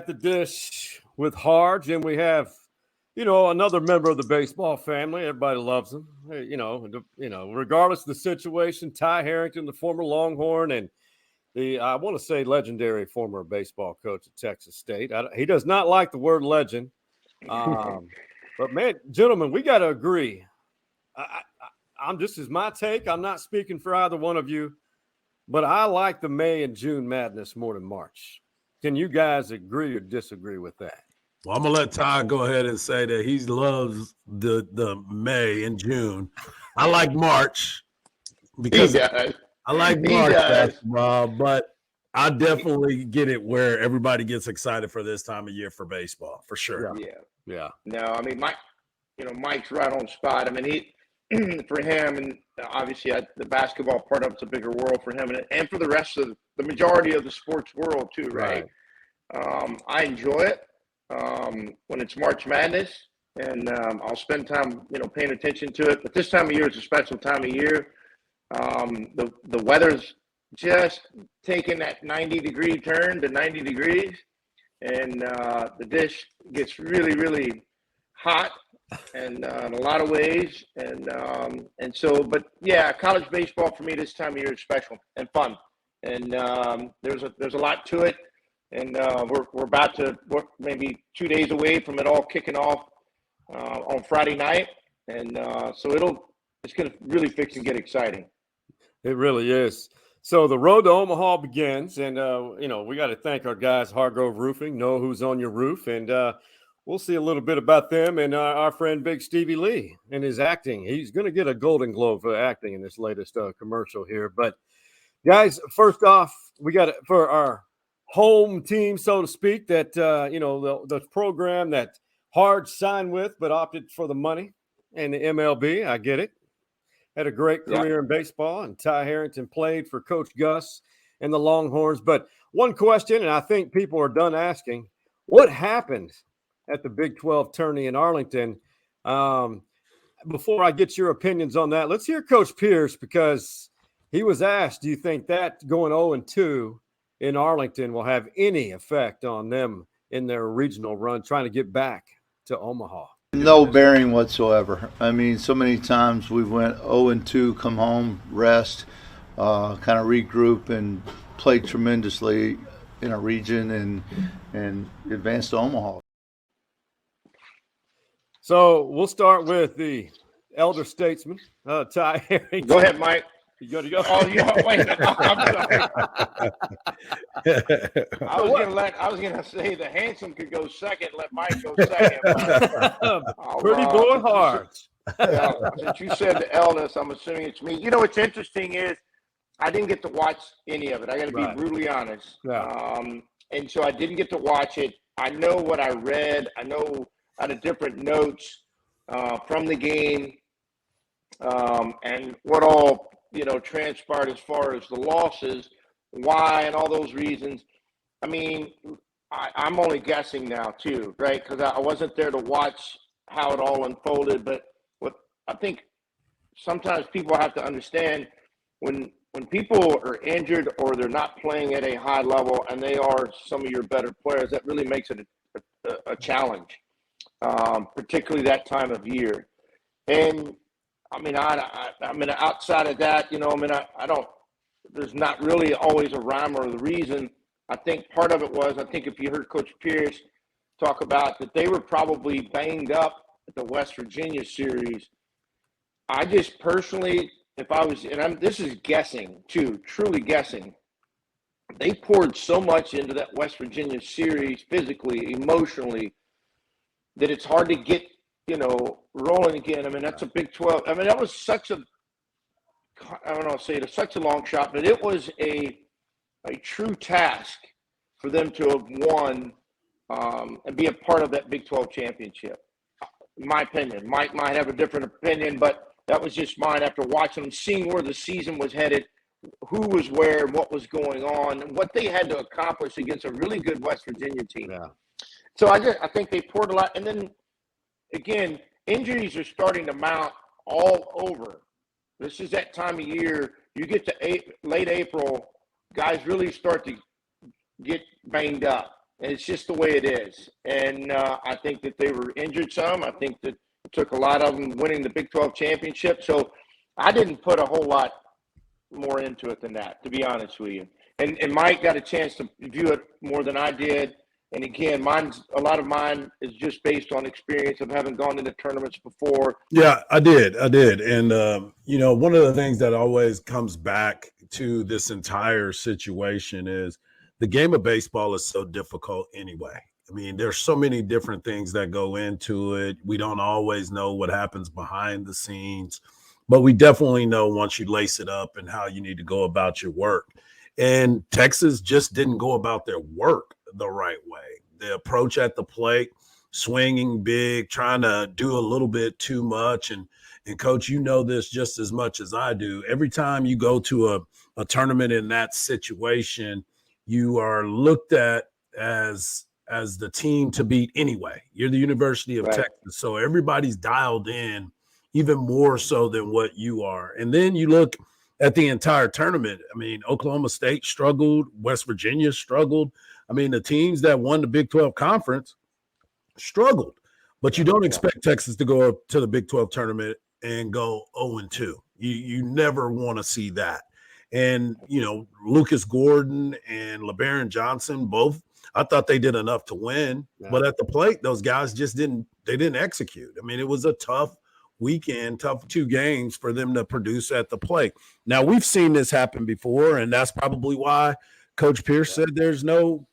at the Disch with Hardge, and we have, another member of the baseball family. Everybody loves him. Hey, regardless of the situation, Harrington, the former Longhorn, and I want to say legendary former baseball coach at Texas State. He does not like the word legend. But, man, gentlemen, we got to agree. This is my take. I'm not speaking for either one of you, but I like the May and June madness more than March. Can you guys agree or disagree with that? Well, I'm going to let Todd go ahead and say that he loves the May and June. I like March because I like March basketball, but I definitely get it where everybody gets excited for this time of year for baseball, for sure. Yeah. No, I mean, Mike's right on spot. I mean, for him, and obviously the basketball part of it's a bigger world for him, and for the rest of the majority of the sports world too, right? I enjoy it when it's March Madness, and I'll spend time, paying attention to it. But this time of year is a special time of year. The weather's just taking that 90-degree turn to 90 degrees, and the Dish gets really, really hot. And in a lot of ways, and so, but yeah, college baseball for me this time of year is special and fun, and there's a lot to it, and we're about to maybe 2 days away from it all kicking off on Friday night, and so it's going to really fix and get exciting. It really is. So the road to Omaha begins, and we got to thank our guys, Hargrove Roofing, know who's on your roof, and we'll see a little bit about them and our friend Big Stevie Lee and his acting. He's going to get a Golden Globe for acting in this latest commercial here. But, guys, first off, we got for our home team, so to speak, that, the program that Hardge signed with but opted for the money and the MLB. I get it. Had a great career in baseball, and Harrington played for Coach Gus and the Longhorns. But one question, and I think people are done asking, what happened at the Big 12 tourney in Arlington? Before I get your opinions on that, let's hear Coach Pierce, because he was asked, do you think that going 0-2 in Arlington will have any effect on them in their regional run, trying to get back to Omaha? No bearing whatsoever. I mean, so many times we went 0-2, come home, rest, kind of regroup, and played tremendously in our region and advanced to Omaha. So we'll start with the elder statesman, Harrington. Go ahead, Mike. You got to go. Oh, wait. I'm sorry. I was gonna say the handsome could go second. Let Mike go second. Pretty boy Hardge. Since you said the eldest, I'm assuming it's me. What's interesting is I didn't get to watch any of it. I got to be brutally honest. Yeah. And so I didn't get to watch it. I know what I read. I know out of different notes from the game, and what all transpired as far as the losses, why, and all those reasons. I mean, I'm only guessing now too, right? Because I wasn't there to watch how it all unfolded. But what I think sometimes people have to understand, when people are injured or they're not playing at a high level and they are some of your better players, that really makes it a challenge. Particularly that time of year. And I mean, outside of that, I don't, there's not really always a rhyme or the reason. I think part of it was, if you heard Coach Pierce talk about that, they were probably banged up at the West Virginia series. I just personally, if I was, this is guessing too, truly guessing, they poured so much into that West Virginia series, physically, emotionally, that it's hard to get, rolling again. I mean, that's a Big 12. I mean, that was such such a long shot, but it was a true task for them to have won and be a part of that Big 12 championship. In my opinion. Mike might have a different opinion, but that was just mine after watching them, seeing where the season was headed, who was where, what was going on, and what they had to accomplish against a really good West Virginia team. Yeah. So I think they poured a lot. And then, again, injuries are starting to mount all over. This is that time of year. You get to late April, guys really start to get banged up. And it's just the way it is. And I think that they were injured some. I think that it took a lot of them winning the Big 12 championship. So I didn't put a whole lot more into it than that, to be honest with you. And Mike got a chance to view it more than I did. And again, a lot of mine is just based on experience of having gone into tournaments before. Yeah, I did. And, one of the things that always comes back to this entire situation is the game of baseball is so difficult anyway. I mean, there's so many different things that go into it. We don't always know what happens behind the scenes, but we definitely know once you lace it up and how you need to go about your work. And Texas just didn't go about their work the right way. The approach at the plate, swinging big, trying to do a little bit too much. And Coach, you know this just as much as I do. Every time you go to a tournament in that situation, you are looked at as the team to beat anyway. You're the University of Texas. So everybody's dialed in even more so than what you are. And then you look at the entire tournament. I mean, Oklahoma State struggled. West Virginia struggled. I mean, the teams that won the Big 12 conference struggled. But you don't expect Texas to go up to the Big 12 tournament and go 0-2. You never want to see that. And, Lucas Gordon and LeBaron Johnson, both, I thought they did enough to win. Yeah. But at the plate, those guys just didn't execute. I mean, it was a tough weekend, tough 2 games for them to produce at the plate. Now, we've seen this happen before, and that's probably why Coach Pierce said there's no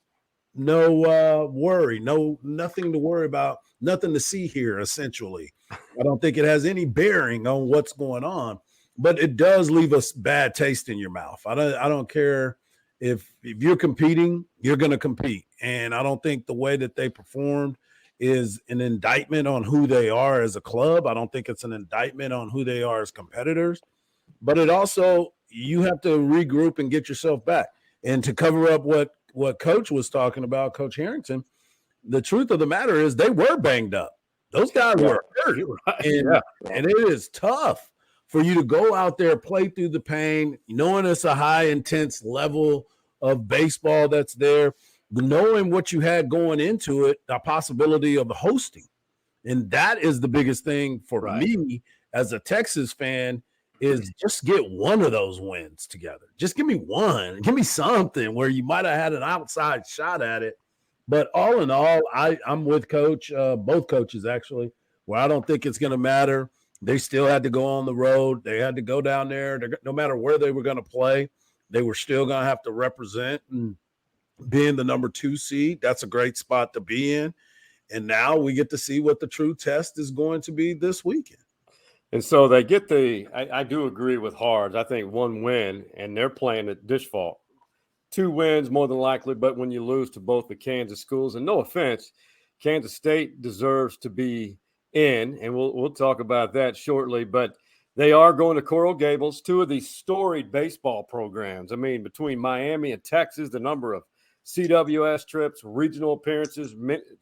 worry, nothing to worry about, nothing to see here, essentially. I don't think it has any bearing on what's going on, but it does leave a bad taste in your mouth. I don't care if you're competing, you're going to compete. And I don't think the way that they performed is an indictment on who they are as a club. I don't think it's an indictment on who they are as competitors, but it also, you have to regroup and get yourself back. And to cover up what Coach was talking about, Coach Harrington, the truth of the matter is they were banged up. Those guys were hurt. And it is tough for you to go out there, play through the pain, knowing it's a high intense level of baseball that's there, knowing what you had going into it, the possibility of hosting. And that is the biggest thing for me as a Texas fan, is just get one of those wins together. Just give me one. Give me something where you might have had an outside shot at it. But all in all, I'm with Coach, both coaches actually, where I don't think it's going to matter. They still had to go on the road. They had to go down there. No matter where they were going to play, they were still going to have to represent. And being the number 2 seed, that's a great spot to be in. And now we get to see what the true test is going to be this weekend. And so they get I do agree with Hardge. I think 1 win, and they're playing at Disch fault. 2 wins more than likely, but when you lose to both the Kansas schools, and no offense, Kansas State deserves to be in, and we'll talk about that shortly, but they are going to Coral Gables, 2 of these storied baseball programs. I mean, between Miami and Texas, the number of CWS trips, regional appearances,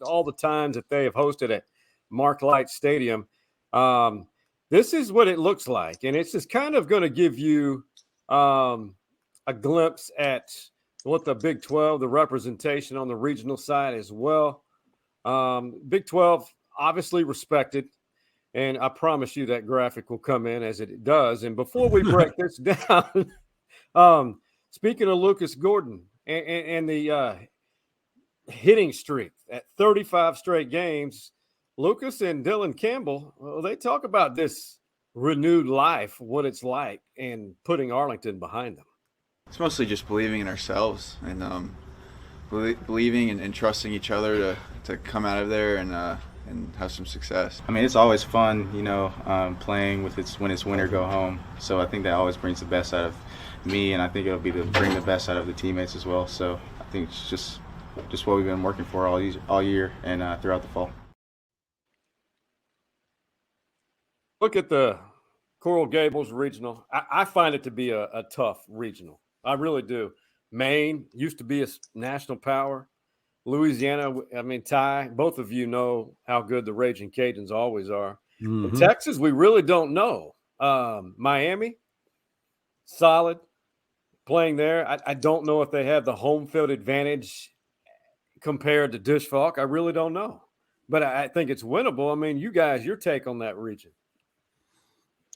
all the times that they have hosted at Mark Light Stadium. This is what it looks like, and it's just kind of going to give you a glimpse at what the Big 12, the representation on the regional side as well. Big 12, obviously respected, and I promise you that graphic will come in as it does. And before we break this down, speaking of Lucas Gordon and the hitting streak at 35 straight games, Lucas and Dylan Campbell, well, they talk about this renewed life, what it's like, and putting Arlington behind them. It's mostly just believing in ourselves and believing and trusting each other to come out of there and have some success. I mean, it's always fun, playing with when it's win or go home. So I think that always brings the best out of me, and I think it'll be to bring the best out of the teammates as well. So I think it's just what we've been working for all year and throughout the fall. Look at the Coral Gables regional. I find it to be a tough regional. I really do. Maine used to be a national power. Louisiana, Ty, both of you know how good the Raging Cajuns always are. Mm-hmm. In Texas, we really don't know. Miami, solid, playing there. I don't know if they have the home field advantage compared to Disch Falk, I really don't know. But I think it's winnable. I mean, you guys, your take on that region.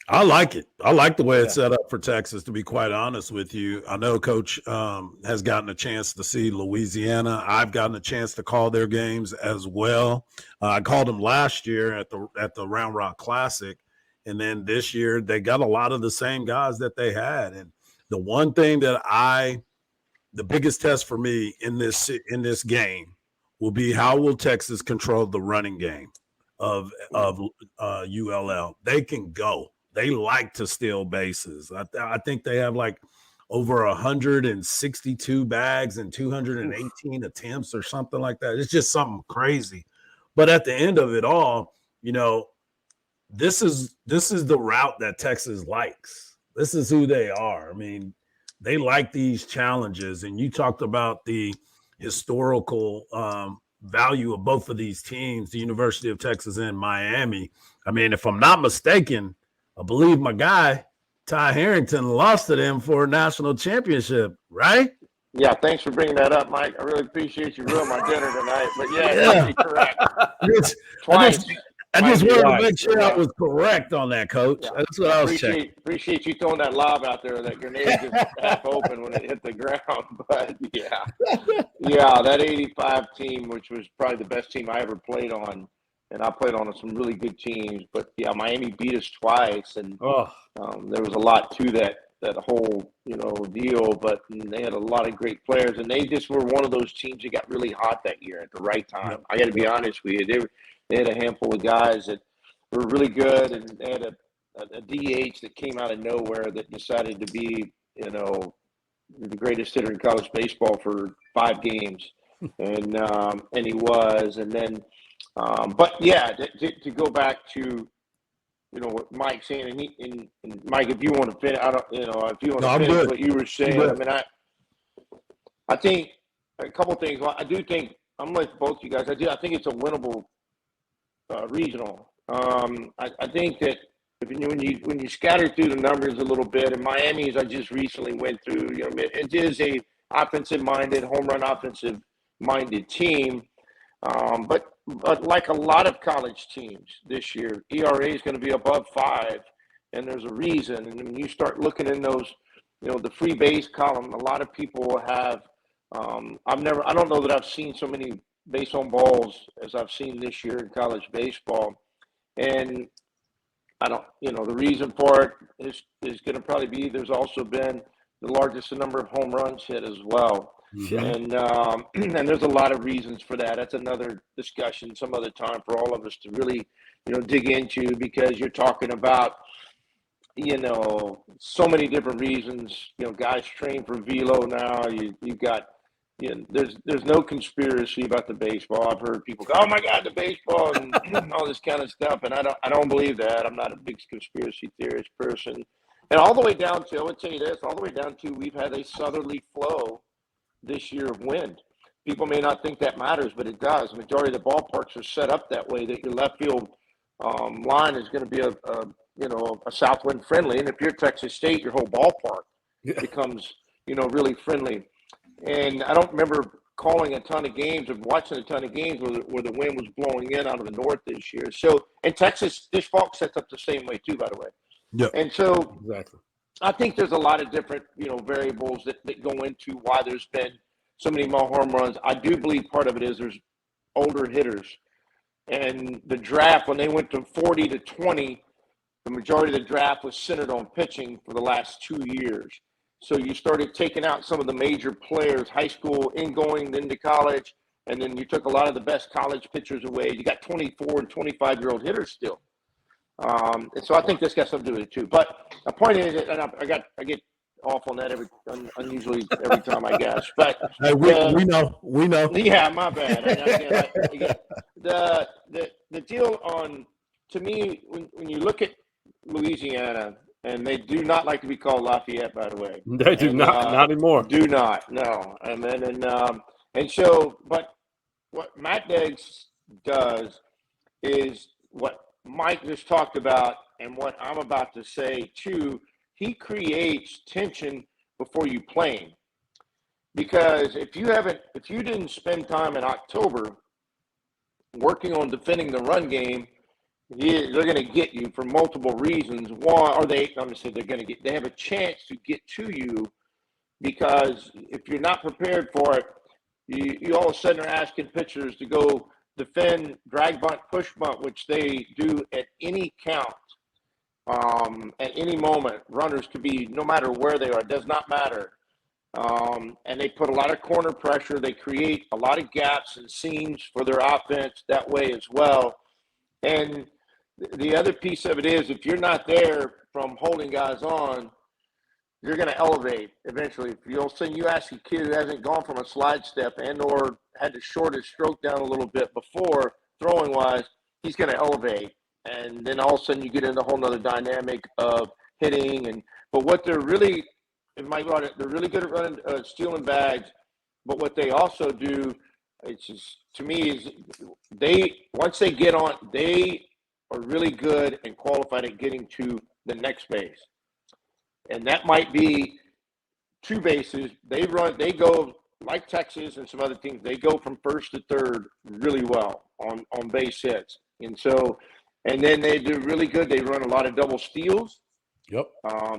I like it. I like the way it's set up for Texas, to be quite honest with you. I know Coach has gotten a chance to see Louisiana. I've gotten a chance to call their games as well. I called them last year at the Round Rock Classic. And then this year they got a lot of the same guys that they had. And the one thing that the biggest test for me in this game will be, how will Texas control the running game of ULL? They can go. They like to steal bases. I think they have like over 162 bags and 218 attempts or something like that. It's just something crazy. But at the end of it all, this is the route that Texas likes. This is who they are. I mean, they like these challenges. And you talked about the historical value of both of these teams, the University of Texas and Miami. I mean, if I'm not mistaken, I believe my guy, Ty Harrington, lost to them for a national championship, right? Yeah, thanks for bringing that up, Mike. I really appreciate you ruining my dinner tonight. But yeah, you're correct. Twice. I just wanted to make sure I was correct on that, Coach. Yeah. That's what I was checking. Appreciate you throwing that lob out there. That grenade just half open when it hit the ground. But yeah, that '85 team, which was probably the best team I ever played on, and I played on some really good teams. But yeah, Miami beat us twice, and there was a lot to that whole deal. But they had a lot of great players, and they just were one of those teams that got really hot that year at the right time. I got to be honest with you. They had a handful of guys that were really good, and they had a DH that came out of nowhere that decided to be, the greatest hitter in college baseball for 5 games, and he was. And then, but yeah, to go back to, what Mike's saying, and Mike, if you want to finish, if you want to finish what you were saying, I mean, I think a couple of things. Well, I do think, I'm like both you guys. I think it's a winnable regional. I think that when you scatter through the numbers a little bit, and Miami's I just recently went through, it is a offensive-minded, home run offensive-minded team. But like a lot of college teams this year, ERA is going to be above 5, and there's a reason. And when you start looking in those, the free base column, a lot of people have. I don't know that I've seen so many base on balls as I've seen this year in college baseball. And the reason for it is going to probably be there's also been the largest number of home runs hit as well. Yeah. And there's a lot of reasons for that. That's another discussion some other time for all of us to really, dig into, because you're talking about, so many different reasons. Guys train for velo now. You've got, there's no conspiracy about the baseball. I've heard people go, "Oh my God, the baseball," and all this kind of stuff, and I don't believe that. I'm not a big conspiracy theorist person. And all the way down to, I would tell you this, all the way down to, we've had a southerly flow this year of wind. People may not think that matters, but it does. The majority of the ballparks are set up that way, that your left field line is going to be a south wind friendly. And if you're Texas State, your whole ballpark becomes, really friendly. And I don't remember calling a ton of games or watching a ton of games where the wind was blowing in out of the north this year. So, and Texas, Disch Falk sets up the same way too, by the way. Yeah. And so exactly. I think there's a lot of different, variables that go into why there's been so many more home runs. I do believe part of it is there's older hitters. And the draft, when they went from 40 to 20, the majority of the draft was centered on pitching for the last 2 years. So you started taking out some of the major players, high school, ingoing, then to college, and then you took a lot of the best college pitchers away. You got 24 and 25-year-old hitters still. And so I think this got something to do with it too. But the point is, and I get off on that unusually every time, I guess. But hey, we know. Yeah, my bad. The deal on, to me, when you look at Louisiana, and they do not like to be called Lafayette, by the way. They do not anymore. Do not, no. And so, but what Matt Diggs does is what Mike just talked about, and what I'm about to say too. He creates tension before you play him, Because if you didn't spend time in October working on defending the run game, they're going to get you for multiple reasons. One, or they have a chance to get to you, because if you're not prepared for it, you all of a sudden are asking pitchers to go defend drag bunt, push bunt, which they do at any count, at any moment. Runners could be no matter where they are, it does not matter. And they put a lot of corner pressure. They create a lot of gaps and seams for their offense that way as well. And the other piece of it is, if you're not there from holding guys on, you're going to elevate eventually. If you ask a kid who hasn't gone from a slide step and or had to short his stroke down a little bit before throwing wise, he's going to elevate. And then all of a sudden you get into a whole nother dynamic of hitting. But what they're really, they're really good at running, stealing bags. But what they also do, it's just, to me, is once they get on, they are really good and qualified at getting to the next base. And that might be 2 bases. They go like Texas and some other teams. They go from first to third really well on base hits. And then they do really good. They run a lot of double steals. Yep.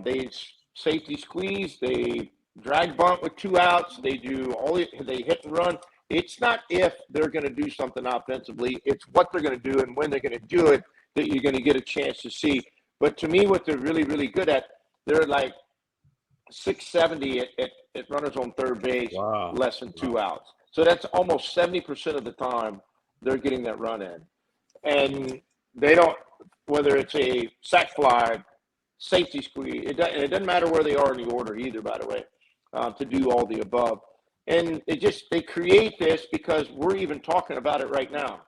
They safety squeeze. They drag bunt with 2 outs. They hit and run. It's not if they're going to do something offensively. It's what they're going to do and when they're going to do it that you're going to get a chance to see. But to me, what they're really, really good at, they're like 670 at runners on third base, Wow. less than 2 outs. So that's almost 70% of the time they're getting that run in. And they don't, whether it's a sac fly, safety squeeze, it doesn't matter where they are in the order either, by the way, to do all the above. And they create this because we're even talking about it right now.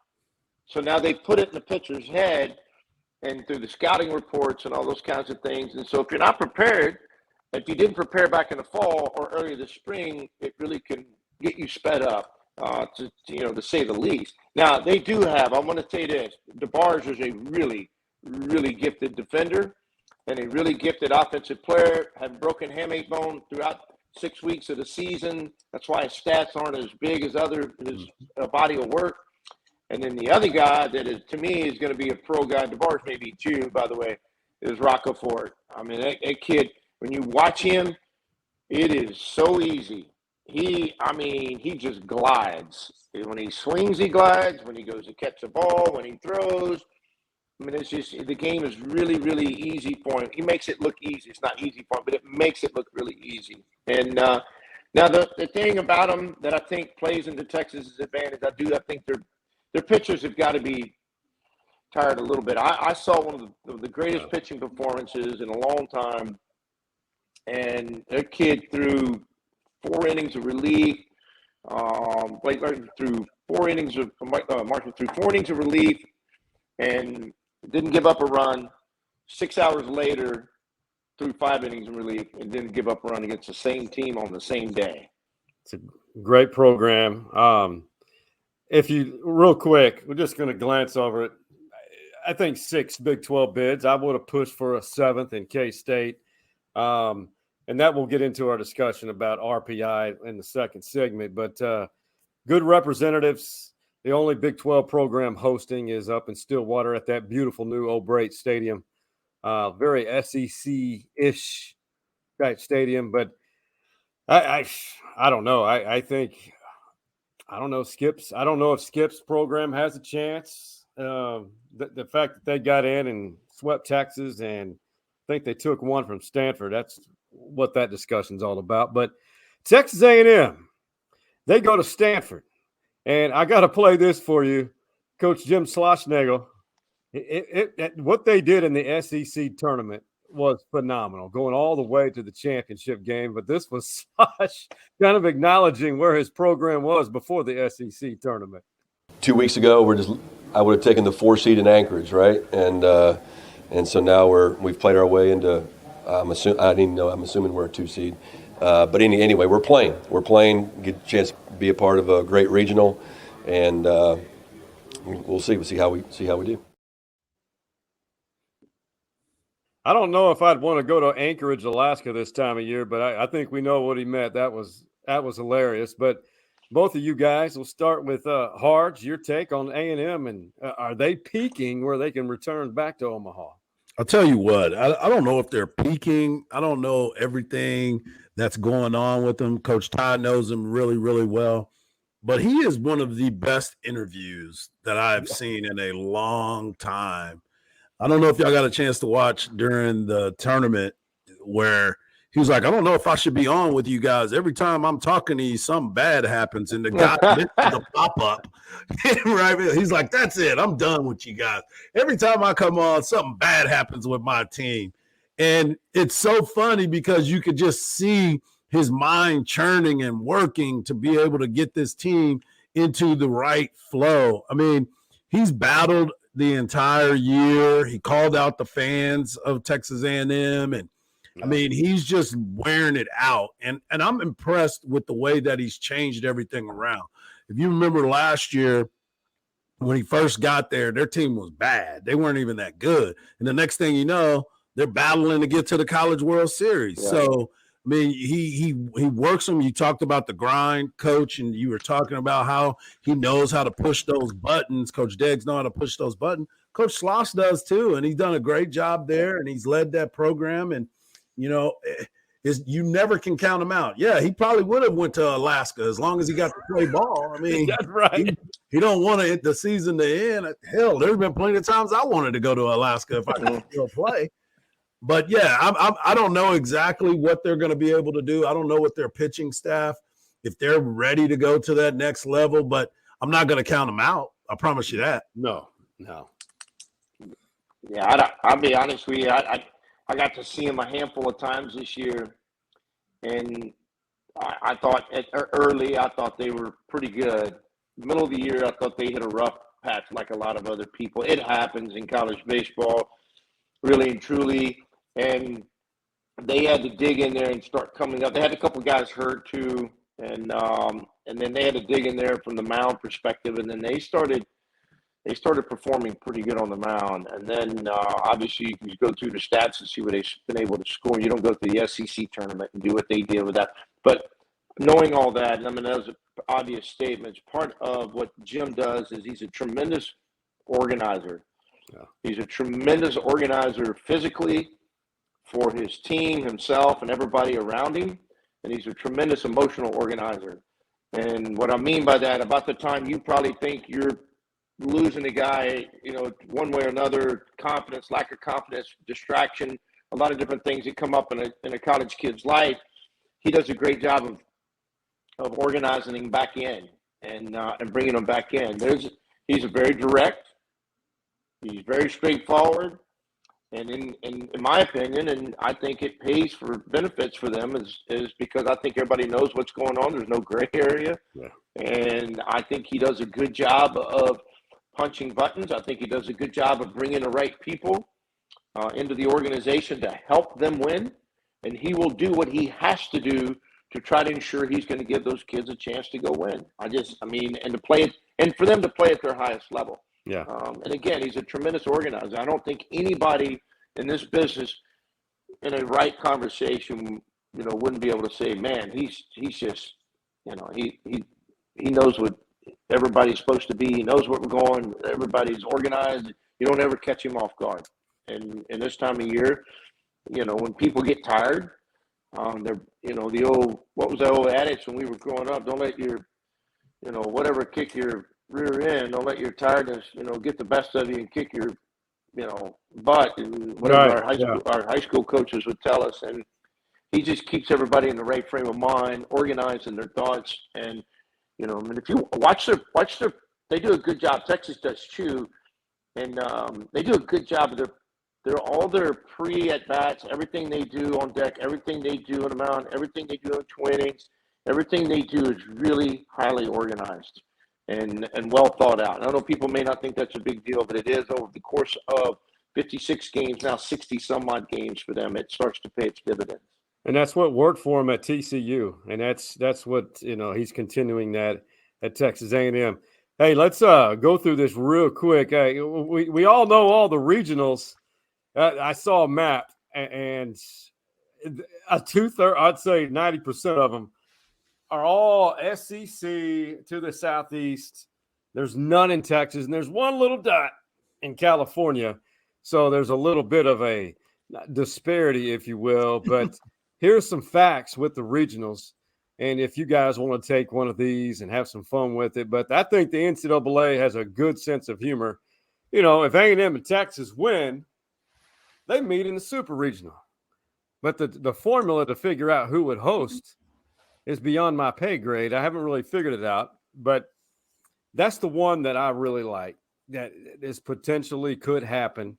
So now they put it in the pitcher's head and through the scouting reports and all those kinds of things. And so if you're not prepared, if you didn't prepare back in the fall or early this spring, it really can get you sped up, to say the least. Now, they do have, I want to say this, DeBarge is a really, really gifted defender and a really gifted offensive player, had broken hamate bone throughout 6 weeks of the season. That's why his stats aren't as big as his body of work. And then the other guy that is, to me, is going to be a pro guy, DeBarge may be too, by the way, is Rocco Ford. I mean, that kid, when you watch him, it is so easy. He just glides. When he swings, he glides. When he goes to catch the ball, when he throws, I mean, it's just, the game is really, really easy for him. He makes it look easy. It's not easy for him, but it makes it look really easy. And now the thing about him that I think plays into Texas's advantage, I think their pitchers have got to be tired a little bit. I saw one of the greatest pitching performances in a long time, and their kid threw 4 innings of relief. Through 4 innings of Marshall threw 4 innings of relief, and didn't give up a run. 6 hours later, threw 5 innings of relief and didn't give up a run against the same team on the same day. It's a great program. If you, real quick, we're just going to glance over it. I think 6 Big 12 bids. I would have pushed for a 7th in K-State. And that will get into our discussion about RPI in the second segment. But good representatives. The only Big 12 program hosting is up in Stillwater at that beautiful new O'Brate Stadium. Very SEC-ish type stadium. But I don't know. I think – I don't know Skip's. I don't know if Skip's program has a chance. The fact that they got in and swept Texas, and I think they took 1 from Stanford. That's what that discussion's all about. But Texas A&M, they go to Stanford, and I got to play this for you, Coach Jim Schlossnagle. What they did in the SEC tournament was phenomenal, going all the way to the championship game. But this was Slosh kind of acknowledging where his program was before the SEC tournament. 2 weeks ago, I would have taken the 4 seed in Anchorage, right? And so now we've played our way into. I'm assuming we're a 2 seed. But anyway, we're playing. Get a chance to be a part of a great regional, and we'll see. We'll see how we do. I don't know if I'd want to go to Anchorage, Alaska this time of year, but I think we know what he meant. That was That was hilarious. But both of you guys, will start with Hardge, your take on A&M, and are they peaking where they can return back to Omaha? I'll tell you what, I don't know if they're peaking. I don't know everything that's going on with them. Coach Todd knows them really, really well. But he is one of the best interviews that I've seen in a long time. I don't know if y'all got a chance to watch during the tournament where he was like, I don't know if I should be on with you guys. Every time I'm talking to you, something bad happens. And the guy missed the pop-up. Right? He's like, that's it. I'm done with you guys. Every time I come on, something bad happens with my team. And it's so funny because you could just see his mind churning and working to be able to get this team into the right flow. I mean, he's battled the entire year. He called out the fans of Texas A&M, and I mean, he's just wearing it out. And I'm impressed with the way that he's changed everything around. If you remember last year when he first got there, their team was bad. They weren't even that good. And the next thing you know, they're battling to get to the College World Series. Yeah. So, I mean, he works them. You talked about the grind, Coach, and you were talking about how he knows how to push those buttons. Coach Deggs knows how to push those buttons. Coach Sloss does too, and he's done a great job there, and he's led that program. And, you know, you never can count him out. Yeah, he probably would have went to Alaska as long as he got to play ball. I mean, that's right. He don't want the season to end. Hell, there's been plenty of times I wanted to go to Alaska if I could still play. But, yeah, I don't know exactly what they're going to be able to do. I don't know what their pitching staff, if they're ready to go to that next level. But I'm not going to count them out. I promise you that. No. Yeah, I'll be honest with you. I got to see him a handful of times this year. And I thought early, I thought they were pretty good. Middle of the year, I thought they hit a rough patch like a lot of other people. It happens in college baseball, really and truly. And they had to dig in there and start coming up. They had a couple guys hurt too, and then they had to dig in there from the mound perspective. And then they started performing pretty good on the mound. And then obviously you go through the stats and see what they've been able to score. You don't go to the SEC tournament and do what they did with that. But knowing all that, I mean, those are obvious statements. Part of what Jim does is he's a tremendous organizer. Yeah. He's a tremendous organizer physically for his team, himself, and everybody around him. And he's a tremendous emotional organizer. And what I mean by that, about the time you probably think you're losing a guy, you know, one way or another, confidence, lack of confidence, distraction, a lot of different things that come up in a college kid's life, he does a great job of organizing him back in and bringing them back in. He's a very direct, he's very straightforward, and in my opinion, and I think it pays for benefits for them is because I think everybody knows what's going on. There's no gray area, and I think he does a good job of punching buttons. I think he does a good job of bringing the right people into the organization to help them win, and he will do what he has to do to try to ensure he's going to give those kids a chance to go win. And to play it, and for them to play at their highest level. Yeah. And again, he's a tremendous organizer. I don't think anybody in this business, in a right conversation, you know, wouldn't be able to say, man, he's just, you know, he knows what everybody's supposed to be. He knows where we're going. Everybody's organized. You don't ever catch him off guard. And in this time of year, you know, when people get tired, they're, you know, what was that old adage when we were growing up? Don't let your, you know, whatever kick your rear end. Don't let your tiredness, you know, get the best of you and kick your, you know, butt. And whatever our high school coaches would tell us. And he just keeps everybody in the right frame of mind, organized in their thoughts. And, you know, I mean, if you watch their, they do a good job. Texas does too. And they do a good job of all their pre-at-bats, everything they do on deck, everything they do on the mound, everything they do in twin innings, everything they do is really highly organized and well thought out. And I know people may not think that's a big deal, but it is. Over the course of 56 games, now 60-some-odd games for them, it starts to pay its dividends. And that's what worked for him at TCU, and that's what, you know, he's continuing that at Texas A&M. Hey, let's go through this real quick. We all know all the regionals. I saw a map, and a 2/3, I'd say 90% of them are all SEC to the southeast. There's none in Texas, and there's one little dot in California. So there's a little bit of a disparity, if you will. But here's some facts with the regionals. And if you guys want to take one of these and have some fun with it, but I think the NCAA has a good sense of humor. You know, if A&M and Texas win, they meet in the super regional. But the formula to figure out who would host is beyond my pay grade. I haven't really figured it out, but that's the one that I really like. That is potentially could happen.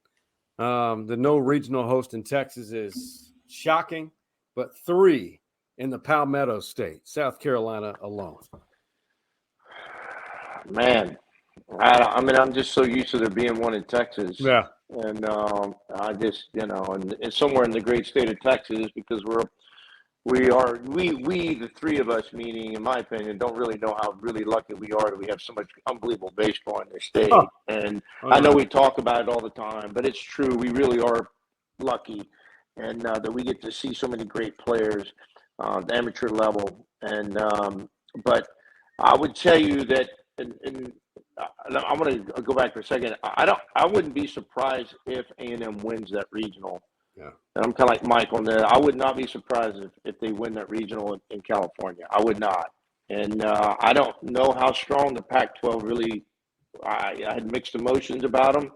The no regional host in Texas is shocking, but 3 in the Palmetto State, South Carolina alone. Man, I mean, I'm just so used to there being one in Texas. Yeah. And I just, and it's somewhere in the great state of Texas, because we the 3 of us, meaning, in my opinion, don't really know how really lucky we are that we have so much unbelievable baseball in this state. Oh. And I know we talk about it all the time, but it's true. We really are lucky, and that we get to see so many great players, the amateur level. And but I would tell you that, and I'm going to go back for a second. I wouldn't be surprised if A&M wins that regional. Yeah. And I'm kind of like Mike on that. I would not be surprised if they win that regional in California. I would not. And I don't know how strong the Pac-12 really. I had mixed emotions about them,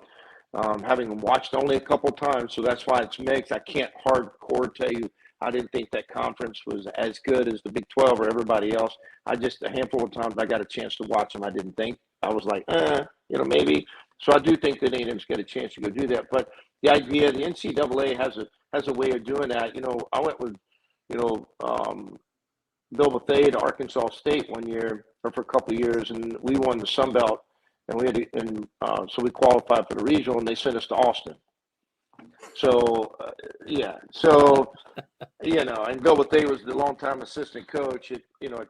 having watched only a couple times, so that's why it's mixed. I can't hardcore tell you I didn't think that conference was as good as the Big 12 or everybody else. A handful of times I got a chance to watch them, I didn't think. I was like, maybe. So I do think that A&M's got a chance to go do that. But the idea, the NCAA has a way of doing that. I went with, Bill Bethea to Arkansas State one year, or for a couple of years, and we won the Sun Belt, and so we qualified for the regional, and they sent us to Austin. So, and Bill Bethea was the longtime assistant coach at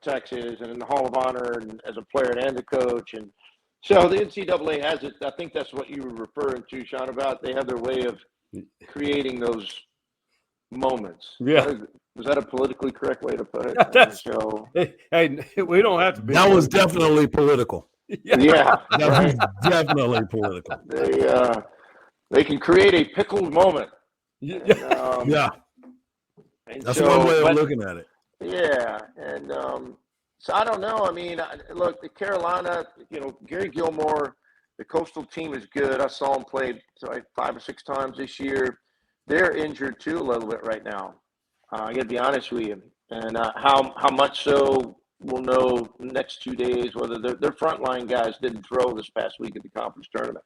Texas, and in the Hall of Honor, and as a player and a coach. And so the NCAA has it. I think that's what you were referring to, Sean, about they have their way of creating those moments. Yeah. Was that a politically correct way to put it? That's, so, hey, we don't have to be. That was definitely political. Yeah, That right. was definitely political. They can create a pickled moment. Yeah. Yeah. And That's so, one way of looking at it. Yeah, and so I don't know. I mean, look, the Carolina, Gary Gilmore, the Coastal team is good. I saw him play 5 or 6 times this year. They're injured too a little bit right now. I got to be honest with you, and how much so we'll know next 2 days. Whether their frontline guys didn't throw this past week at the conference tournament,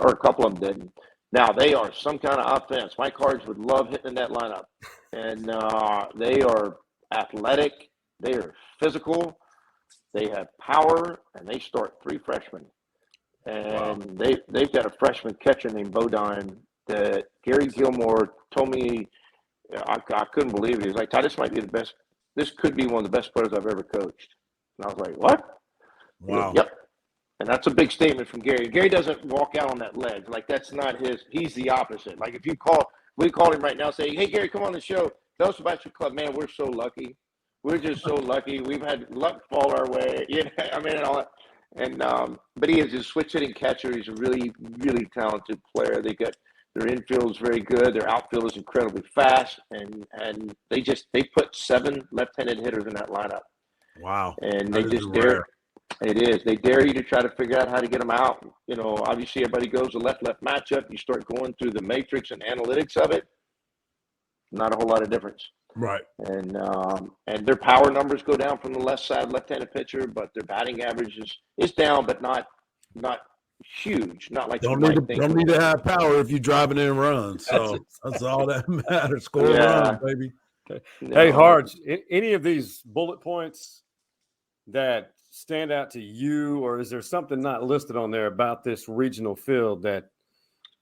or a couple of them didn't. Now, they are some kind of offense. Mike Hardge would love hitting in that lineup. And they are athletic. They are physical. They have power, and they start 3 freshmen. And they've got a freshman catcher named Bodine that Gary Gilmore told me, I couldn't believe it. He was like, Todd, this might be the best. This could be one of the best players I've ever coached. And I was like, what? Wow. Yep. And that's a big statement from Gary. Gary doesn't walk out on that ledge. Like, that's not he's the opposite. Like, if we call him right now, say, hey, Gary, come on the show. Tell us about your club. Man, we're so lucky. We're just so lucky. We've had luck fall our way. And all that. And, but he is a switch hitting catcher. He's a really, really talented player. Their infield is very good. Their outfield is incredibly fast. And they put 7 left-handed hitters in that lineup. Wow. And they just dare. It is. They dare you to try to figure out how to get them out. Obviously everybody goes to left matchup. You start going through the matrix and analytics of it. Not a whole lot of difference. Right. And their power numbers go down from the left side, left-handed pitcher, but their batting average is down, but not huge. Not like Don't need to have power if you're driving in runs. So that's all that matters. Score a run, baby. Hey, Hardge, any of these bullet points that stand out to you, or is there something not listed on there about this regional field that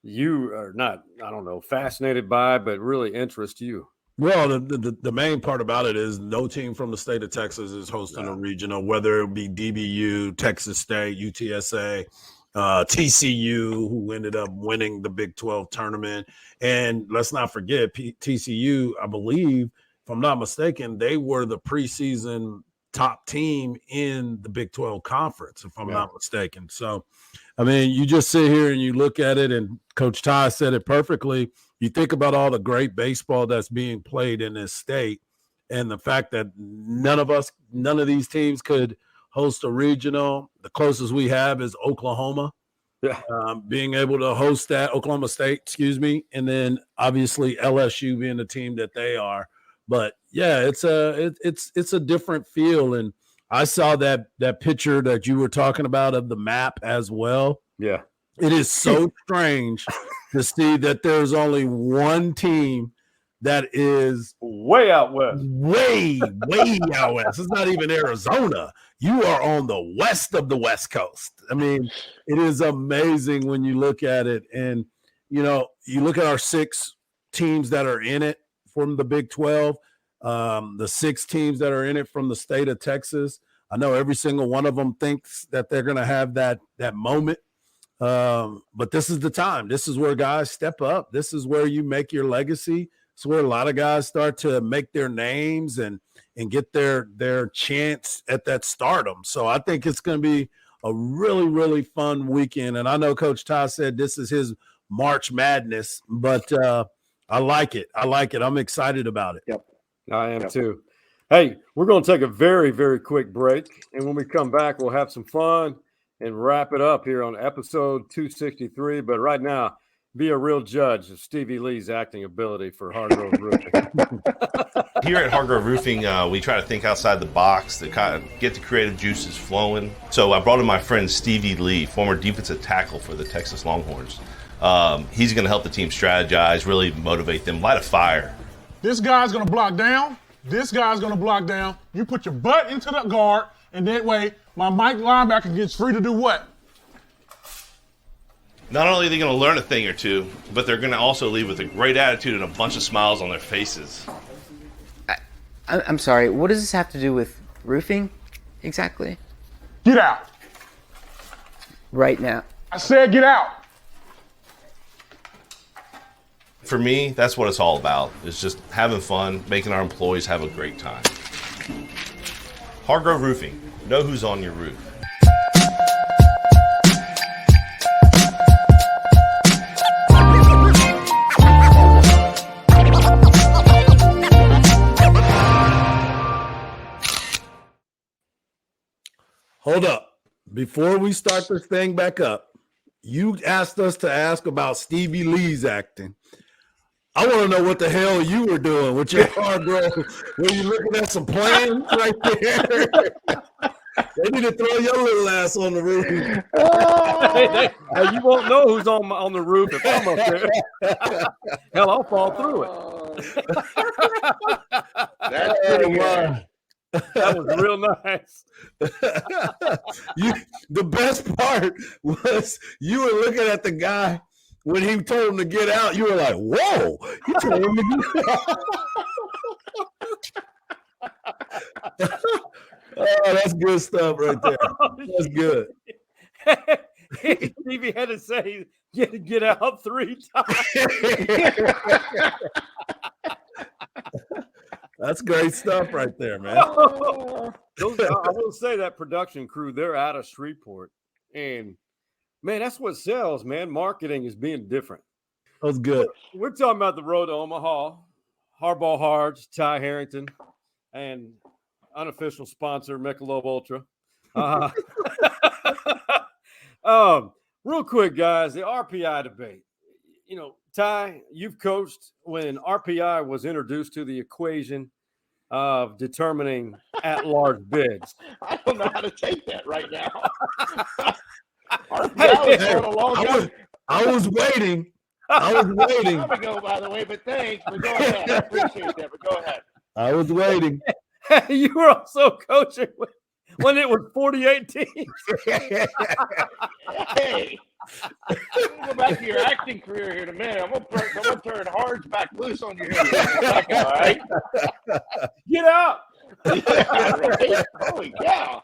you are not, I don't know, fascinated by, but really interest you? Well, the main part about it is no team from the state of Texas is hosting a regional, whether it be DBU, Texas State, UTSA, TCU, who ended up winning the Big 12 tournament. And let's not forget, TCU, I believe, if I'm not mistaken, they were the preseason top team in the Big 12 conference, if I'm not mistaken. So, I mean, you just sit here and you look at it, and Coach Ty said it perfectly. You think about all the great baseball that's being played in this state, and the fact that none of these teams could host a regional. The closest we have is Oklahoma. Yeah. Being able to host that, Oklahoma State, and then obviously LSU being the team that they are. But yeah, it's a different feel, and I saw that picture that you were talking about of the map as well. Yeah, it is so strange to see that there's only one team that is way out west, way out west. It's not even Arizona. You are on the west of the West Coast. I mean, it is amazing when you look at it, and you look at our 6 teams that are in it from the Big 12, the 6 teams that are in it from the state of Texas. I know every single one of them thinks that they're going to have that moment. But this is the time. This is where guys step up. This is where you make your legacy. It's where a lot of guys start to make their names and get their chance at that stardom. So I think it's going to be a really, really fun weekend. And I know Coach Ty said this is his March Madness, but I like it. I'm excited about it. Yep. I am too. Hey, we're going to take a very, very quick break. And when we come back, we'll have some fun and wrap it up here on episode 263. But right now, be a real judge of Stevie Lee's acting ability for Hargrove Roofing. Here at Hargrove Roofing, we try to think outside the box to kind of get the creative juices flowing. So I brought in my friend Stevie Lee, former defensive tackle for the Texas Longhorns. He's going to help the team strategize, really motivate them, light a fire. This guy's going to block down. This guy's going to block down. You put your butt into the guard, and that way my Mike linebacker gets free to do what? Not only are they going to learn a thing or two, but they're going to also leave with a great attitude and a bunch of smiles on their faces. I'm sorry, what does this have to do with roofing exactly? Get out. Right now. I said get out. For me, that's what it's all about. It's just having fun, making our employees have a great time. Hargrove Roofing. Know who's on your roof. Hold up. Before we start this thing back up, you asked us to ask about Stevie Lee's acting. I want to know what the hell you were doing with your Hargrove. Were you looking at some plans right there? They need to throw your little ass on the roof. Hey, you won't know who's on the roof if I'm up there. Hell, I'll fall through it. That's pretty good. That was real nice. The best part was you were looking at the guy when he told him to get out. You were like, "Whoa!" He told him to get out. Oh, that's good stuff right there. That's good. Stevie had to say, "Get out 3 times." That's great stuff right there, man. I will say that production crew, they're out of Shreveport. And, man, that's what sells, man. Marketing is being different. That's good. We're talking about the road to Omaha, Hardball Hardge, Ty Harrington, and unofficial sponsor, Michelob Ultra. Real quick, guys, the RPI debate. You know, Ty, you've coached when RPI was introduced to the equation of determining at-large bids. I don't know how to take that right now. RPI was a long time. I was waiting. Time ago, by the way, but thanks. But go ahead. I appreciate that, but go ahead. I was waiting. You were also coaching when it was 48 teams. Hey, I'm gonna go back to your acting career here in a minute. I'm gonna turn Hardge back loose on you here in a second, all right? Get out! Yeah, right? Holy cow!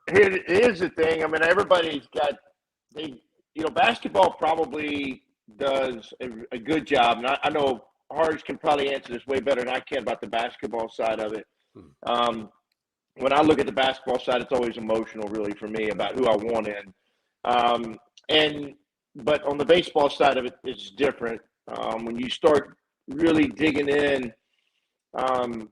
Here's the thing. I mean, everybody's got basketball probably does a good job, and I know Hardge can probably answer this way better than I can about the basketball side of it. When I look at the basketball side, it's always emotional, really, for me about who I want in. But on the baseball side of it, it's different. When you start really digging in and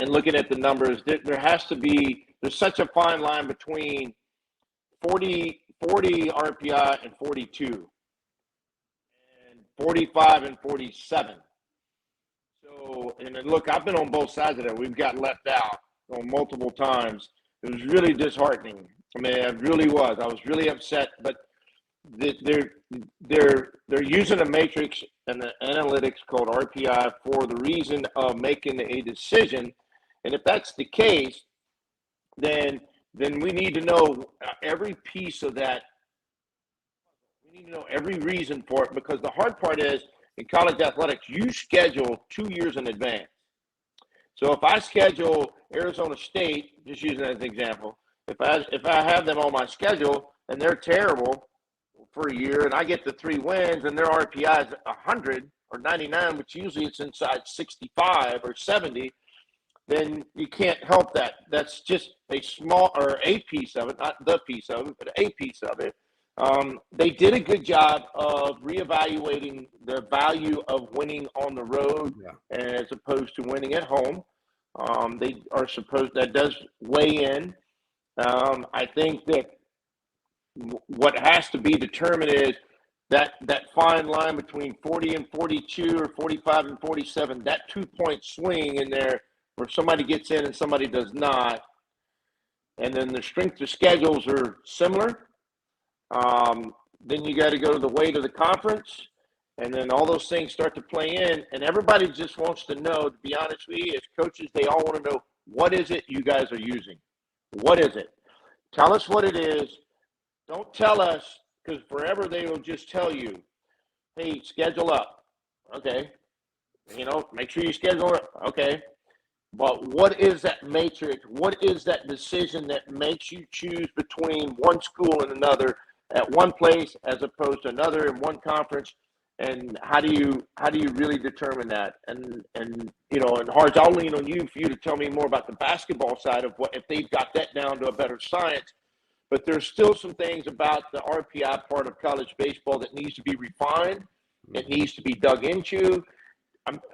looking at the numbers, there's such a fine line between 40 RPI and 42, and 45 and 47. So, and then look, I've been on both sides of that. We've got left out on multiple times. It was really disheartening. I mean, it really was. I was really upset, but they're using a matrix and the analytics called RPI for the reason of making a decision. And if that's the case, then we need to know every piece of that. We need to know every reason for it, because the hard part is in college athletics, you schedule 2 years in advance. So if I schedule Arizona State, just using that as an example, if I have them on my schedule and they're terrible for a year and I get the 3 wins and their RPI is 100 or 99, which usually it's inside 65 or 70, then you can't help that. That's just a small, or a piece of it, not the piece of it, but a piece of it. They did a good job of reevaluating the value of winning on the road as opposed to winning at home. That does weigh in. I think that what has to be determined is that fine line between 40 and 42 or 45 and 47, that 2-point swing in there where somebody gets in and somebody does not. And then the strength of schedules are similar. Then you got to go to the weight of the conference, and then all those things start to play in. And everybody just wants to know, to be honest with you, as coaches, they all want to know, what is it you guys are using? What is it? Tell us what it is. Don't tell us, because forever they will just tell you, hey, schedule up. Okay. Make sure you schedule it. Okay. But what is that matrix? What is that decision that makes you choose between one school and another at one place as opposed to another in one conference? And how do you really determine that? And Hardge, I'll lean on you for you to tell me more about the basketball side of what, if they've got that down to a better science. But there's still some things about the RPI part of college baseball that needs to be refined. It needs to be dug into.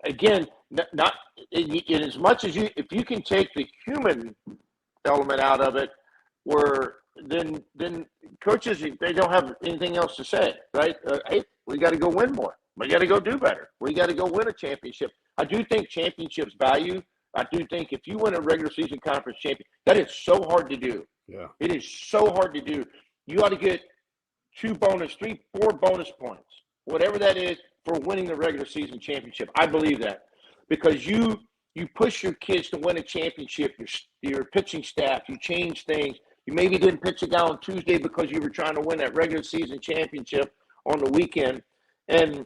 Again, not in as much as if you can take the human element out of it, where then coaches, they don't have anything else to say, right? Hey, we got to go win more. We got to go do better. We got to go win a championship. I do think championships value. I do think if you win a regular season conference champion, that is so hard to do. Yeah, it is so hard to do. You ought to get 2 bonus, 3, 4 bonus points, whatever that is, for winning the regular season championship. I believe that, because you push your kids to win a championship. Your pitching staff, you change things. You maybe didn't pitch a guy on Tuesday because you were trying to win that regular season championship on the weekend. And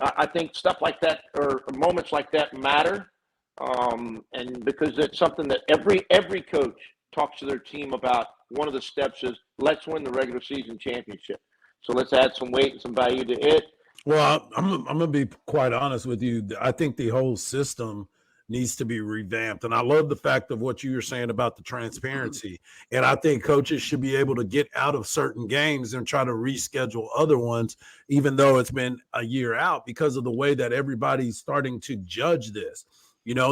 I think stuff like that, or moments like that, matter. And because it's something that every coach talks to their team about. One of the steps is, let's win the regular season championship. So let's add some weight and some value to it. Well, I'm going to be quite honest with you. I think the whole system needs to be revamped. And I love the fact of what you were saying about the transparency. And I think coaches should be able to get out of certain games and try to reschedule other ones, even though it's been a year out, because of the way that everybody's starting to judge this.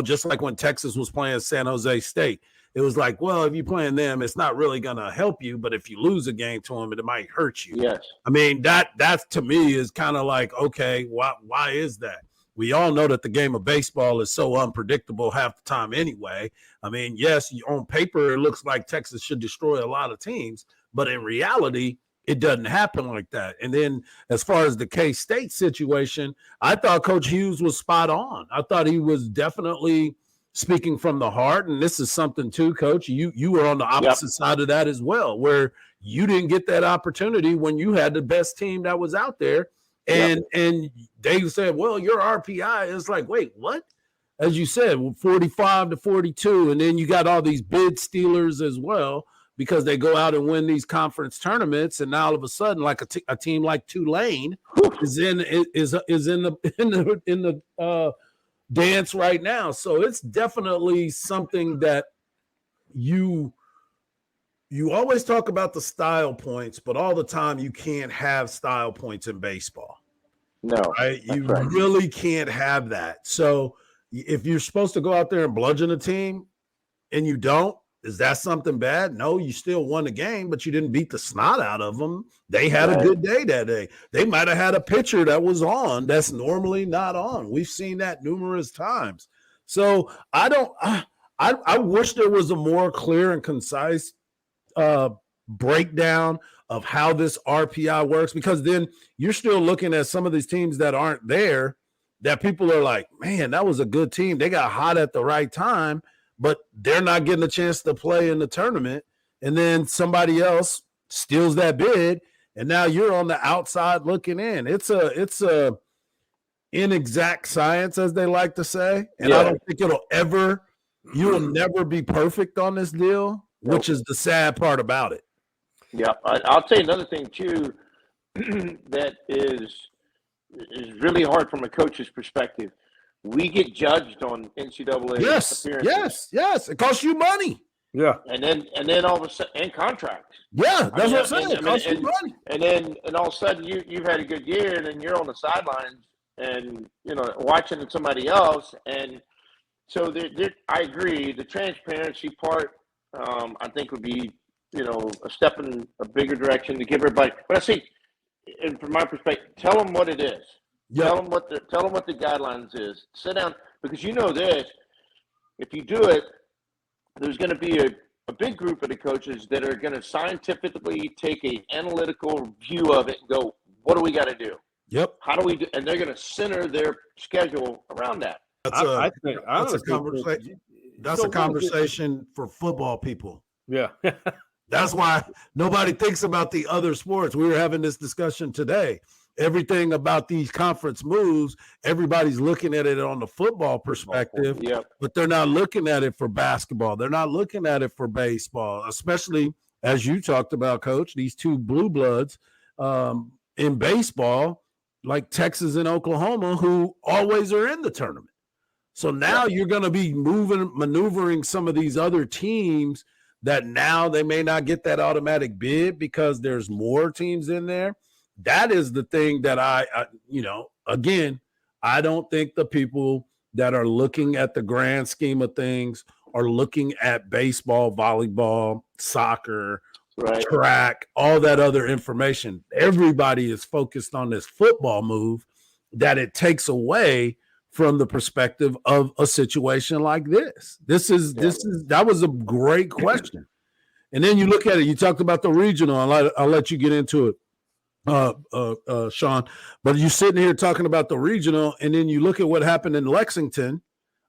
Just like when Texas was playing San Jose State, it was like, well, if you're playing them, it's not really going to help you. But if you lose a game to them, it might hurt you. Yes. I mean, that to me is kind of like, okay, why is that? We all know that the game of baseball is so unpredictable half the time anyway. I mean, yes, on paper, it looks like Texas should destroy a lot of teams. But in reality, it doesn't happen like that. And then as far as the K-State situation, I thought Coach Hughes was spot on. I thought he was definitely speaking from the heart. And this is something too, Coach, you were on the opposite side of that as well, where you didn't get that opportunity when you had the best team that was out there. And Dave said, well, your RPI is like, wait, what? As you said, 45 to 42. And then you got all these bid stealers as well. because they go out and win these conference tournaments, and now all of a sudden, like a team like Tulane is in the dance right now. So it's definitely something that you always talk about the style points, but all the time you can't have style points in baseball. No, right? You really can't have that. So if you're supposed to go out there and bludgeon a team and you don't, is that something bad? No, you still won the game, but you didn't beat the snot out of them. They had a good day that day. They might have had a pitcher that was on that's normally not on. We've seen that numerous times. So I wish there was a more clear and concise breakdown of how this RPI works, because then you're still looking at some of these teams that aren't there that people are like, man, that was a good team. They got hot at the right time, but they're not getting a chance to play in the tournament. And then somebody else steals that bid, and now you're on the outside looking in. It's a inexact science, as they like to say. And I don't think you'll never be perfect on this deal, which is the sad part about it. Yeah, I'll tell you another thing too that is really hard from a coach's perspective. We get judged on NCAA appearances. Yes. It costs you money. Yeah, and then all of a sudden, and contracts. Yeah, that's what I'm saying. It costs you money. And all of a sudden, you've had a good year, and then you're on the sidelines and watching somebody else. And so I agree. The transparency part, I think, would be a step in a bigger direction to give everybody. But I see, and from my perspective, tell them what it is. Yep. Tell them what the guidelines is. Sit down, because this. If you do it, there's going to be a big group of the coaches that are going to scientifically take an analytical view of it and go, what do we got to do? Yep. How do we do? And they're going to center their schedule around that. That's a conversation for football people. Yeah. That's why nobody thinks about the other sports. We were having this discussion today. Everything about these conference moves, everybody's looking at it on the football perspective, but they're not looking at it for basketball. They're not looking at it for baseball, especially as you talked about, Coach, these two blue bloods in baseball, like Texas and Oklahoma, who always are in the tournament. So now you're going to be maneuvering some of these other teams that now they may not get that automatic bid because there's more teams in there. That is the thing that again, I don't think the people that are looking at the grand scheme of things are looking at baseball, volleyball, soccer, track, all that other information. Everybody is focused on this football move that it takes away from the perspective of a situation like this. That was a great question. And then you look at it, you talked about the regional. I'll let you get into it, Sean, but you're sitting here talking about the regional, and then you look at what happened in Lexington,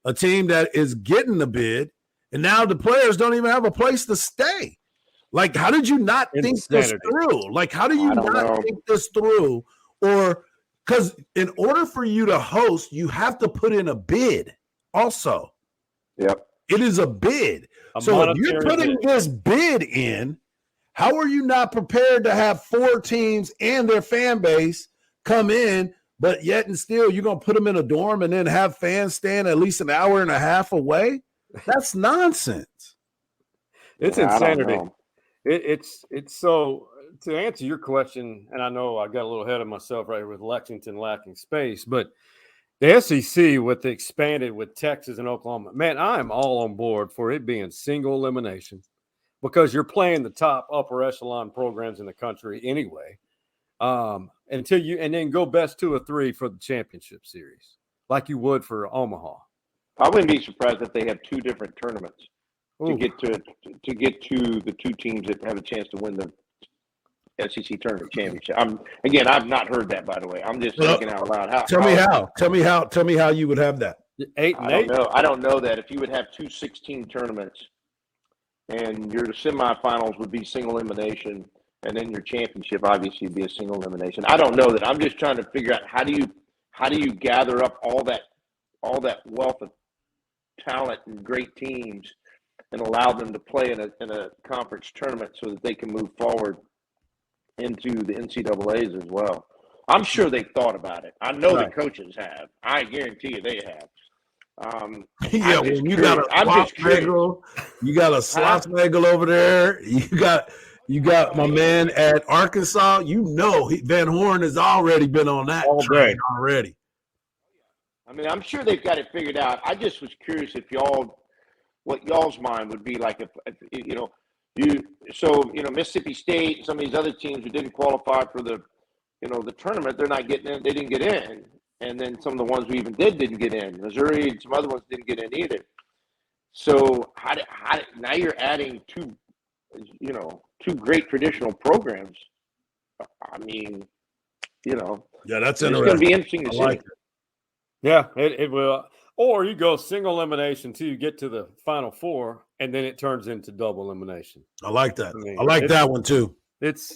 a team that is getting the bid, and now the players don't even have a place to stay. Like, how did you not think this through? Like, how do you not think this through? Or because in order for you to host, you have to put in a bid also. Yep. It is a bid. So if you're putting this bid in, how are you not prepared to have 4 teams and their fan base come in, but yet and still you're going to put them in a dorm and then have fans stand at least an hour and a half away? That's nonsense. It's insanity. It's so, to answer your question, and I know I got a little ahead of myself right here with Lexington lacking space, but the SEC with the expanded with Texas and Oklahoma, man, I'm all on board for it being single elimination, because you're playing the top upper echelon programs in the country anyway, and then go best 2 or 3 for the championship series, like you would for Omaha. I wouldn't be surprised if they have 2 different tournaments to get to the 2 teams that have a chance to win the SEC tournament championship. I've not heard that, by the way. I'm just thinking out loud. Tell me how you would have that. 8 and 8. I don't know that if you would have 2 16 tournaments. And your semifinals would be single elimination, and then your championship obviously would be a single elimination. I don't know that. I'm just trying to figure out how do you gather up all that wealth of talent and great teams and allow them to play in a conference tournament so that they can move forward into the NCAAs as well. I'm sure they've thought about it. I know the coaches have. I guarantee you they have. Yeah, when you got a Slotsnagel, you got a Slotsnagel over there. You got my man at Arkansas. You know, Van Horn has already been on that train already. I mean, I'm sure they've got it figured out. I just was curious if what y'all's mind would be like if Mississippi State, some of these other teams who didn't qualify for the tournament, they're not getting in. They didn't get in. And then some of the ones we even didn't get in. Missouri and some other ones didn't get in either. So now you're adding two great traditional programs. I mean, yeah, that's it's going to be interesting to see. Like it. Yeah, it will. Or you go single elimination till you get to the Final Four, and then it turns into double elimination. I like that. I like that one too. It's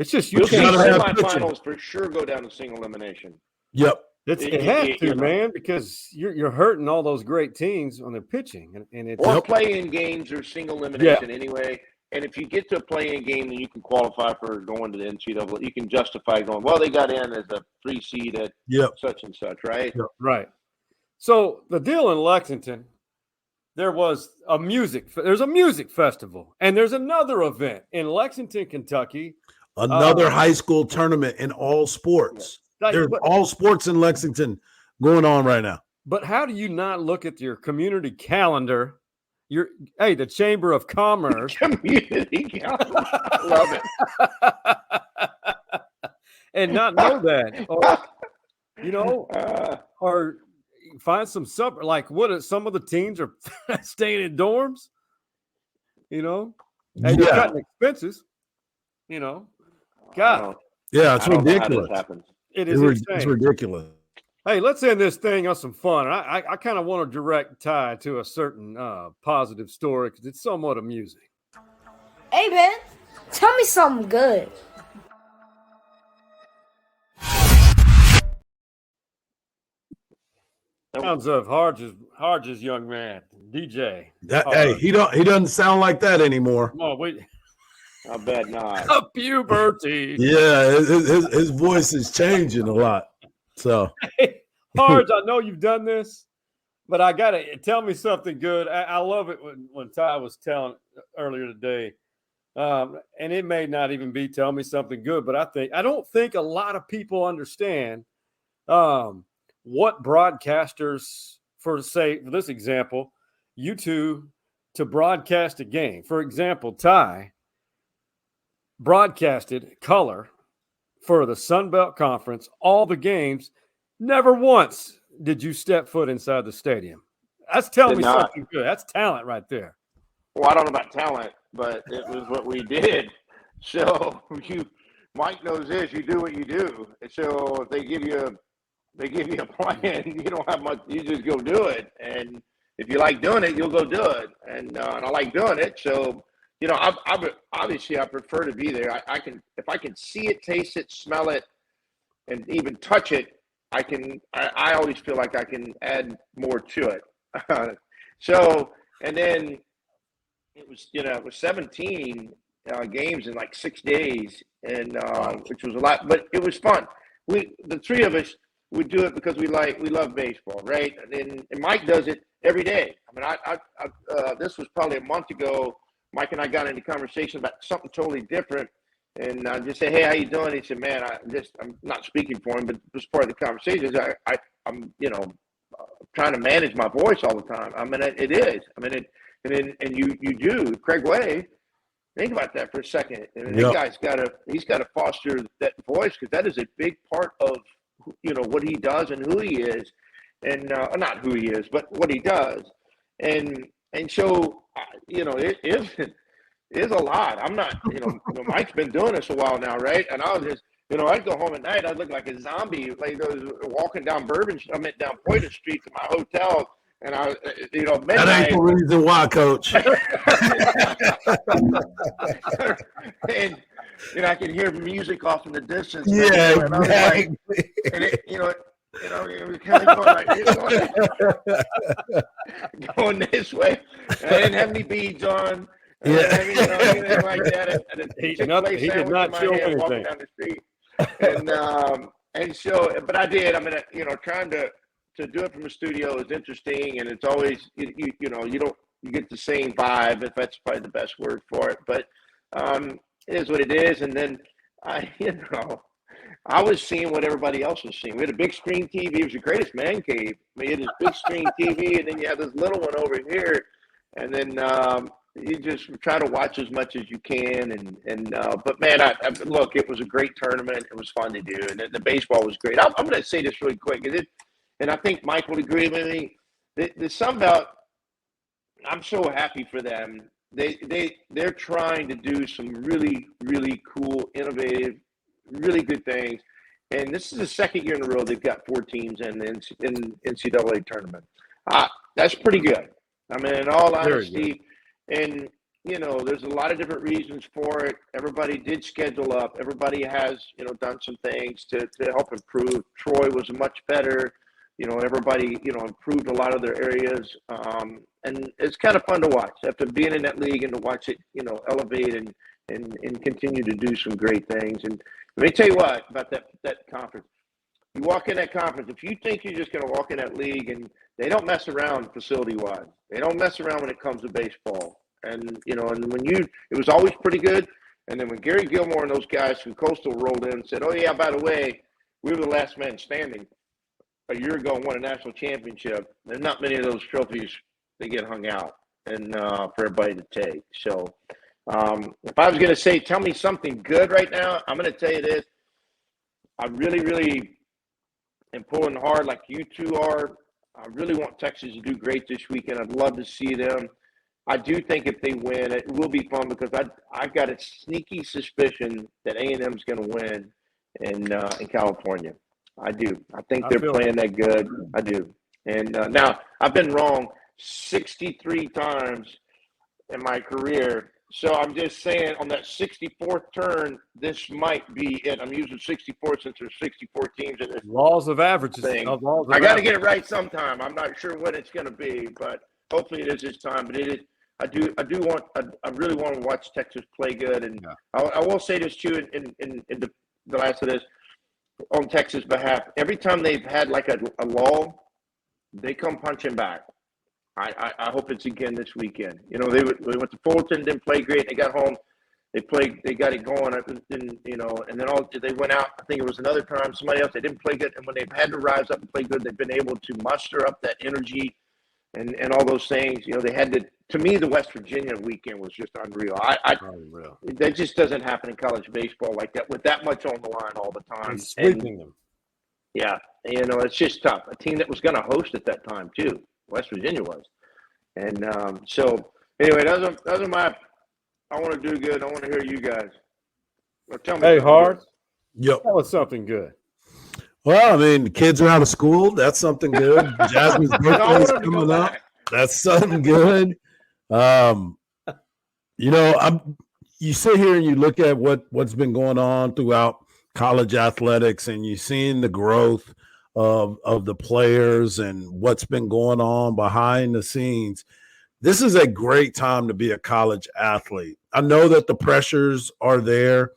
just you'll see semifinals for sure go down to single elimination. Yep. It has to, man, because you're hurting all those great teams on their pitching, and it's play-in games or single elimination anyway. And if you get to a play-in game, then you can qualify for going to the NCAA. You can justify going, well, they got in as a 3 seed at such and such, right? Yep. Right. So the deal in Lexington, there's a music festival, and there's another event in Lexington, Kentucky. Another high school tournament in all sports. There's all sports in Lexington going on right now. But how do you not look at your community calendar? The Chamber of Commerce. Community calendar. I love it. And not know that. Or find some some of the teams are staying in dorms. And you're cutting expenses. God. Yeah, it's ridiculous. It is it's ridiculous. Hey, let's end this thing on some fun. I kind of want to direct Ty to a certain positive story because it's somewhat amusing. Hey, Ben, tell me something good. Sounds of Hardge's young man, DJ. He doesn't sound like that anymore. Oh, wait. I bet not. A puberty. Yeah, his voice is changing a lot. So, hey, Hardge, I know you've done this, but I gotta tell me something good. I love it when Ty was telling earlier today, and it may not even be tell me something good, but I don't think a lot of people understand what broadcasters, for this example, you two to broadcast a game. For example, Ty broadcasted color for the Sun Belt Conference, all the games. Never once did you step foot inside the stadium. That's telling me something good. That's talent right there. Well, I don't know about talent, but it was what we did. So Mike knows this. You do what you do. So if they give you a plan, you don't have much. You just go do it. And if you like doing it, you'll go do it. And I like doing it. So obviously I prefer to be there. If I can see it, taste it, smell it, and even touch it, I always feel like I can add more to it. And then it was 17 games in like 6 days, and which was a lot, but it was fun. The three of us would do it because we love baseball, right? And Mike does it every day. I mean, this was probably a month ago. Mike and I got into conversation about something totally different. And I just say, hey, how you doing? He said, man, I'm not speaking for him, but just part of the conversation is I'm trying to manage my voice all the time. I mean, it is. I mean, and you do. Craig Way, think about that for a second. And that guy's he's got to foster that voice because that is a big part of, what he does and who he is. And not who he is, but what he does. And so, it is a lot. I'm not, Mike's been doing this a while now, right? And I was just, I'd go home at night. I'd look like a zombie, like I was walking down down Poyder Street to my hotel. And I, midnight. That ain't the reason why, Coach. and I can hear music off in the distance. Yeah, and I was like, and we kind of going this way. I didn't have any beads on. I didn't have anything like that. I did He Chick-fil-A did not sandwich in my show hand walking anything. down the street. And so, but I did. I mean, trying to do it from the studio is interesting, and it's always you get the same vibe, if that's probably the best word for it. But it is what it is. And then I was seeing what everybody else was seeing. We had a big screen TV. It was the greatest man cave. We had this big screen TV, and then you have this little one over here, and then you just try to watch as much as you can. But man, look, it was a great tournament. It was fun to do, and the baseball was great. I'm going to say this really quick, and I think Mike would agree with me. The Sun Belt, I'm so happy for them. They're trying to do some really, really cool, innovative, really good things. And this is the second year in a row they've got 4 teams in the NCAA tournament. That's pretty good. I mean, in all honesty, and there's a lot of different reasons for it. Everybody did schedule up. Everybody has, done some things to help improve. Troy was much better. Everybody, improved a lot of their areas. And it's kind of fun to watch after being in that league and to watch it, elevate and continue to do some great things. And let me tell you what about that conference. You walk in that conference, if you think you're just going to walk in that league, and they don't mess around facility-wise. They don't mess around when it comes to baseball. And, and it was always pretty good. And then when Gary Gilmore and those guys from Coastal rolled in and said, oh, yeah, by the way, we were the last man standing a year ago and won a national championship. There's not many of those trophies that get hung out and for everybody to take. So if I was going to say, tell me something good right now, I'm going to tell you this. I really, really am pulling hard like you two are. I really want Texas to do great this weekend. I'd love to see them. I do think if they win, it will be fun because I've got a sneaky suspicion that A&M is going to win in California. I do. I think they're playing that good. I do. And now I've been wrong 63 times in my career. So I'm just saying on that 64th turn, this might be it. I'm using 64 since there's 64 tems in this laws of averages. thing. I got to get it right sometime. I'm not sure when it's going to be, but hopefully it is this time. But it is. I really want to watch Texas play good. And I will say this too in the last of this on Texas' behalf. Every time they've had like a lull, they come punching back. I hope it's again this weekend. They went to Fulton, didn't play great. They got home, they got it going, and then they went out. I think it was another time somebody else they didn't play good, and when they've had to rise up and play good, they've been able to muster up that energy and all those things. They had to. To me, the West Virginia weekend was just unreal. Unreal. That just doesn't happen in college baseball like that with that much on the line all the time. And sweeping them. Yeah, it's just tough. A team that was going to host at that time too. West Virginia was. And so anyway, those are my I want to do good. I want to hear you guys. Well, tell me. Hey, Hard. Yep. Tell us something good. Well, I mean, the kids are out of school. That's something good. Jasmine's birthday is coming up. That's something good. You sit here and you look at what's been going on throughout college athletics, and you're seeing the growth of the players and what's been going on behind the scenes. This is a great time to be a college athlete. I know that the pressures are there.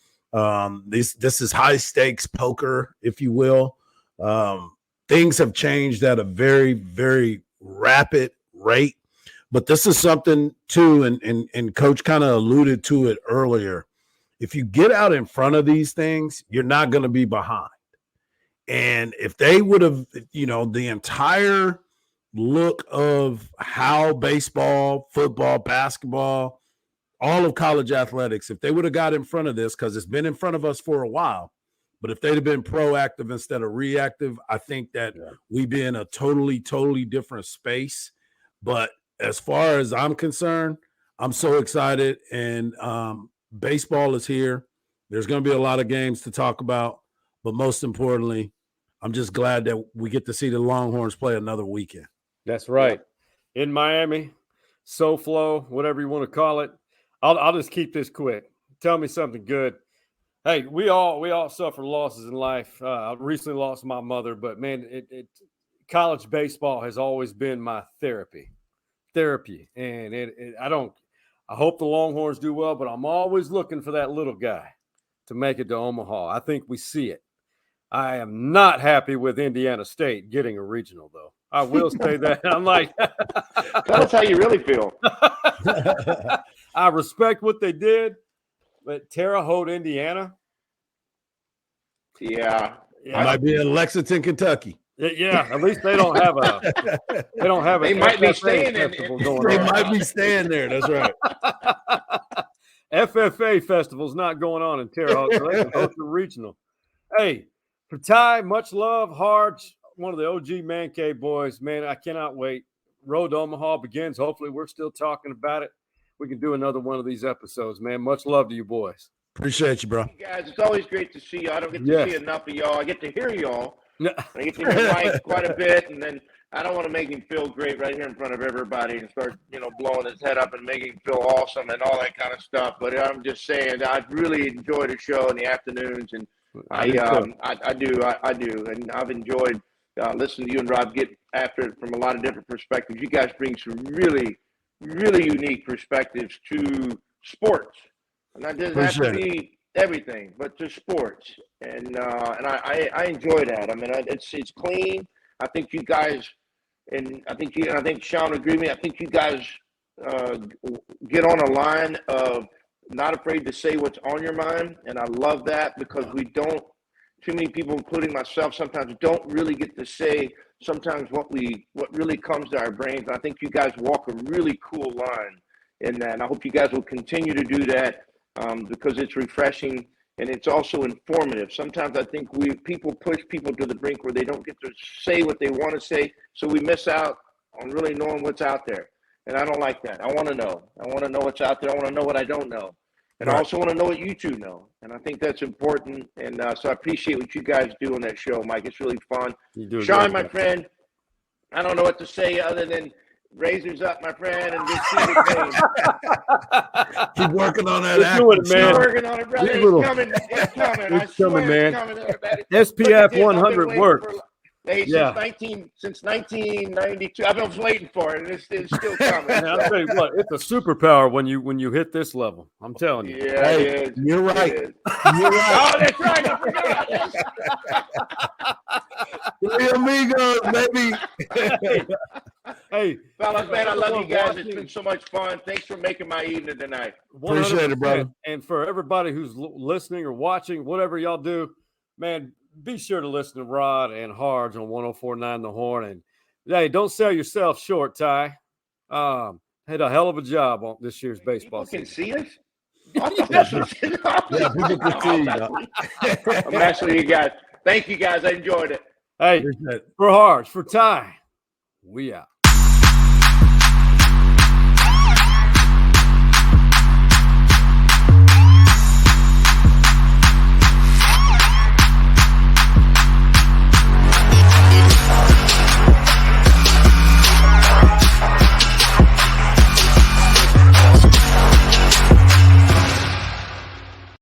This is high stakes poker, if you will. Things have changed at a very, very rapid rate, but this is something too. And Coach kind of alluded to it earlier. If you get out in front of these things, you're not going to be behind. And if they would have, the entire look of how baseball, football, basketball, all of college athletics, if they would have got in front of this, because it's been in front of us for a while, but if they'd have been proactive instead of reactive, I think that we'd be in a totally, totally different space. But as far as I'm concerned, I'm so excited, and baseball is here. There's going to be a lot of games to talk about. But most importantly, I'm just glad that we get to see the Longhorns play another weekend. That's right. In Miami, SoFlo, whatever you want to call it. I'll just keep this quick. Tell me something good. Hey, we all suffer losses in life. I recently lost my mother, but man, college baseball has always been my therapy, and I hope the Longhorns do well, but I'm always looking for that little guy to make it to Omaha. I think we see it. I am not happy with Indiana State getting a regional, though. I will say that. I'm like, tell us how you really feel. I respect what they did, but Terre Haute, Indiana. Yeah. I might be in Lexington, Kentucky. Yeah, at least they don't have They might be staying festival in. going They on. might be staying there. That's right. FFA festival's not going on in Terre Haute, so they can host a regional. Hey, for Ty, much love. Hardge, one of the OG Man Cave boys. Man, I cannot wait. Road to Omaha begins. Hopefully, we're still talking about it. We can do another one of these episodes, man. Much love to you boys. Appreciate you, bro. Hey guys, it's always great to see you. I don't get to see enough of y'all. I get to hear y'all. I get to hear Mike quite a bit, and then I don't want to make him feel great right here in front of everybody and start, blowing his head up and making him feel awesome and all that kind of stuff. But I'm just saying, I've really enjoyed the show in the afternoons, and I do, and I've enjoyed listening to you and Rob get after it from a lot of different perspectives. You guys bring some really, really unique perspectives to sports, and that doesn't have to be everything, but to sports, and I enjoy that. I mean, it's clean. I think you guys, and I think Sean would agree with me. I think you guys get on a line of not afraid to say what's on your mind, and I love that because too many people, including myself, sometimes don't really get to say sometimes what really comes to our brains. I think you guys walk a really cool line in that, and I hope you guys will continue to do that because it's refreshing and it's also informative. Sometimes I think people push people to the brink where they don't get to say what they want to say, so we miss out on really knowing what's out there. And I don't like that. I want to know. I want to know what's out there. I want to know what I don't know. And I also want to know what you two know. And I think that's important. And so I appreciate what you guys do on that show, Mike. It's really fun. Sean, my friend, I don't know what to say other than razors up, my friend, and just keep it clean. Keep working on that act. Keep working on it, brother. It's coming. It's coming. It's coming, man. Everybody. SPF 100 works. Hey, since 1992, I've been waiting for it, and it's still coming. Man, I'll tell you what, it's a superpower when you hit this level. I'm telling you. Yeah, hey, it is. You're right. You're right. Oh, that's right. I forgot. Three amigos, baby. Hey, fellas, man, I love you guys. It's been so much fun. Thanks for making my evening tonight. 100%. Appreciate it, brother. And for everybody who's listening or watching, whatever y'all do, man, be sure to listen to Rod and Hardge on 104.9 The Horn. And hey, don't sell yourself short, Ty. Had a hell of a job on this year's baseball season. See us? Yeah, people can see you. I'm actually you guys. Thank you guys. I enjoyed it. Hey, for Hardge, for Ty, we out.